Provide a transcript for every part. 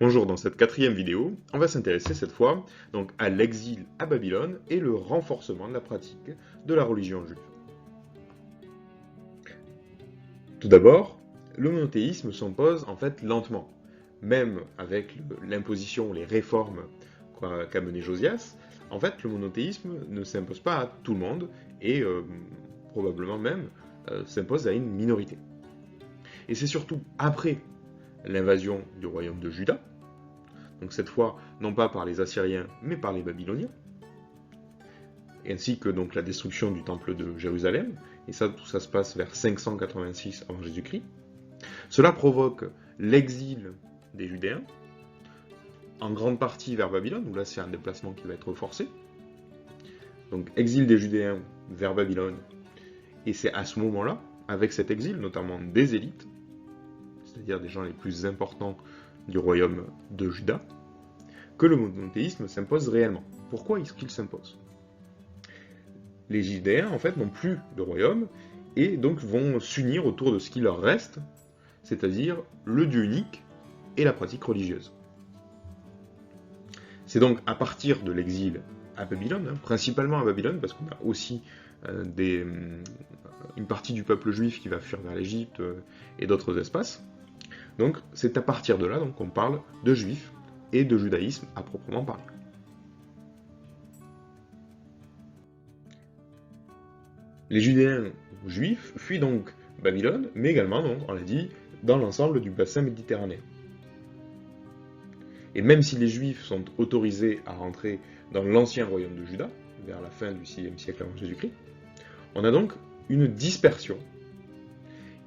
Bonjour, dans cette quatrième vidéo, on va s'intéresser cette fois donc à l'exil à Babylone et le renforcement de la pratique de la religion juive. Tout d'abord, le monothéisme s'impose en fait lentement, même avec l'imposition, les réformes qu'a mené Josias. En fait, le monothéisme ne s'impose pas à tout le monde et probablement même s'impose à une minorité. Et c'est surtout après l'invasion du royaume de Juda, donc cette fois non pas par les Assyriens mais par les Babyloniens, ainsi que donc la destruction du temple de Jérusalem, et ça tout ça se passe vers 586 avant Jésus-Christ. Cela provoque l'exil des Judéens, en grande partie vers Babylone, où là c'est un déplacement qui va être forcé. Donc exil des Judéens vers Babylone, et c'est à ce moment-là, avec cet exil, notamment des élites, c'est-à-dire des gens les plus importants du royaume de Juda, que le monothéisme s'impose réellement. Pourquoi est-ce qu'il s'impose? Les Judéens, en fait, n'ont plus de royaume, et donc vont s'unir autour de ce qui leur reste, c'est-à-dire le Dieu unique et la pratique religieuse. C'est donc à partir de l'exil à Babylone, principalement à Babylone, parce qu'on a aussi une partie du peuple juif qui va fuir vers l'Égypte et d'autres espaces. Donc c'est à partir de là qu'on parle de juifs et de judaïsme à proprement parler. Les Judéens juifs fuient donc Babylone, mais également, donc, on l'a dit, dans l'ensemble du bassin méditerranéen. Et même si les Juifs sont autorisés à rentrer dans l'ancien royaume de Juda, vers la fin du VIe siècle avant Jésus-Christ, on a donc une dispersion.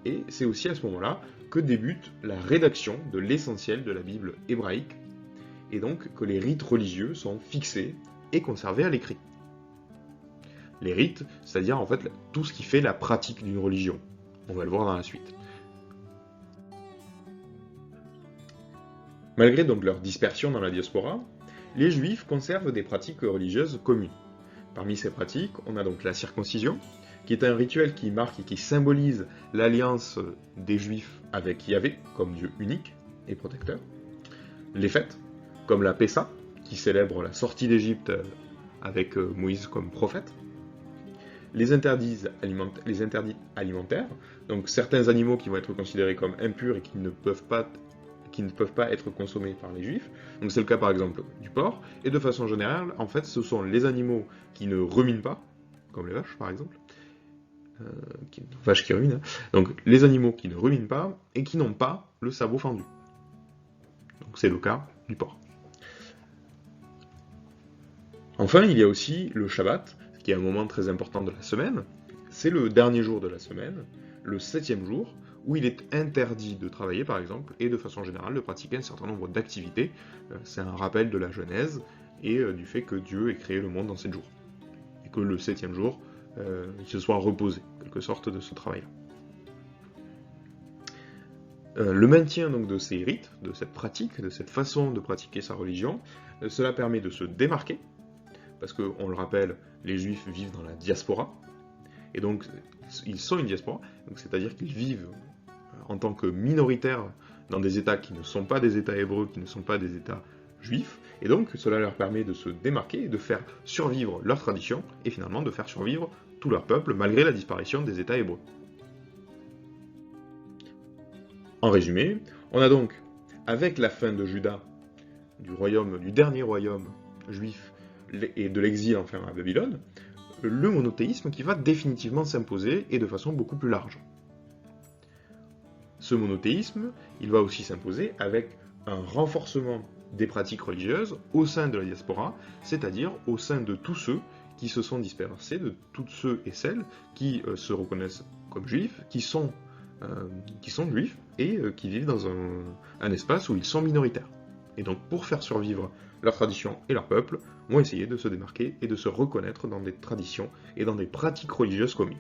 Et c'est aussi à ce moment-là que débute la rédaction de l'essentiel de la Bible hébraïque, et donc que les rites religieux sont fixés et conservés à l'écrit. Les rites, c'est-à-dire en fait tout ce qui fait la pratique d'une religion. On va le voir dans la suite. Malgré donc leur dispersion dans la diaspora, les Juifs conservent des pratiques religieuses communes. Parmi ces pratiques, on a donc la circoncision, qui est un rituel qui marque et qui symbolise l'alliance des Juifs avec Yahvé comme Dieu unique et protecteur. Les fêtes, comme la Pessa, qui célèbre la sortie d'Égypte avec Moïse comme prophète. Les interdits alimentaires, donc certains animaux qui vont être considérés comme impurs et qui ne peuvent pas être consommés par les juifs. Donc c'est le cas par exemple du porc. Et de façon générale, en fait, ce sont les animaux qui ne ruminent pas, comme les vaches par exemple, vaches qui ruminent. Donc les animaux qui ne ruminent pas et qui n'ont pas le sabot fendu. Donc c'est le cas du porc. Enfin, il y a aussi le Shabbat, qui est un moment très important de la semaine. C'est le dernier jour de la semaine, le 7e jour, où il est interdit de travailler, par exemple, et de façon générale de pratiquer un certain nombre d'activités. C'est un rappel de la Genèse et du fait que Dieu ait créé le monde en 7 jours. Et que le 7e jour, il se soit reposé, en quelque sorte, de ce travail-là. Le maintien donc de ces rites, de cette pratique, de cette façon de pratiquer sa religion, cela permet de se démarquer, parce qu'on le rappelle, les Juifs vivent dans la diaspora, et donc ils sont une diaspora, c'est-à-dire qu'ils vivent en tant que minoritaires dans des États qui ne sont pas des États hébreux, qui ne sont pas des États juifs, et donc cela leur permet de se démarquer et de faire survivre leur tradition, et finalement de faire survivre tout leur peuple, malgré la disparition des États hébreux. En résumé, on a donc, avec la fin de Juda, du dernier royaume juif, et de l'exil enfin à Babylone, le monothéisme qui va définitivement s'imposer et de façon beaucoup plus large. Ce monothéisme, il va aussi s'imposer avec un renforcement des pratiques religieuses au sein de la diaspora, c'est-à-dire au sein de tous ceux qui se sont dispersés, de tous ceux et celles qui se reconnaissent comme juifs, qui sont juifs et qui vivent dans un espace où ils sont minoritaires. Et donc pour faire survivre leur tradition et leur peuple, vont essayer de se démarquer et de se reconnaître dans des traditions et dans des pratiques religieuses communes.